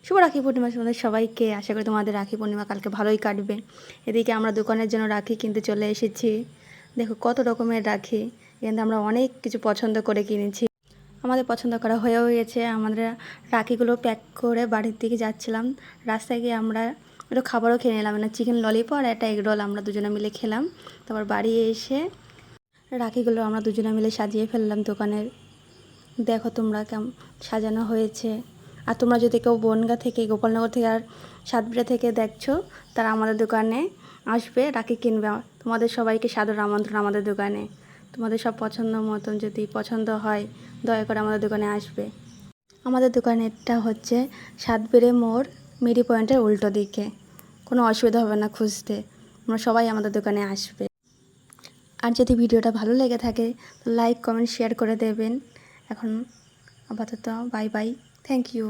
শুভ রাখি পূর্ণিমা তোমাদের সবাইকে। আশা করি তোমাদের রাখি পূর্ণিমা কালকে ভালোই কাটবে। এদিকে আমরা দোকানের জন্য রাখি কিনতে চলে এসেছি। দেখো কত রকমের রাখি, কিন্তু আমরা অনেক কিছু পছন্দ করে কিনেছি। আমাদের পছন্দ করা হয়েও গেছে। আমাদের রাখিগুলো প্যাক করে বাড়ির দিকে যাচ্ছিলাম। রাস্তায় গিয়ে আমরা একটু খাবারও খেয়ে নিলাম, না চিকেন ললিপপ আর একটা এগ রোল আমরা দুজনে মিলে খেলাম। তারপর বাড়ি এসে রাখিগুলো আমরা দুজনে মিলে সাজিয়ে ফেললাম দোকানের। দেখো তোমরা কেমন সাজানো হয়েছে। আর তোমরা যদি কেউ বনগাঁ থেকে, গোপালনগর থেকে আর সাতবিরা থেকে দেখছো, তারা আমাদের দোকানে আসবে, রাখি কিনবে। তোমাদের সবাইকে সাদর আমন্ত্রণ আমাদের দোকানে। তোমাদের সব পছন্দ মতন যদি পছন্দ হয়, দয়া করে আমাদের দোকানে আসবে। আমাদের দোকানেরটা হচ্ছে সাতবিরে মোড় মিরি পয়েন্টের উল্টো দিকে। কোনো অসুবিধা হবে না খুঁজতে, তোমরা সবাই আমাদের দোকানে আসবে। আর যদি ভিডিওটা ভালো লেগে থাকে তো লাইক কমেন্ট শেয়ার করে দেবেন। এখন আপাতত বাই বাই, থ্যাংক ইউ।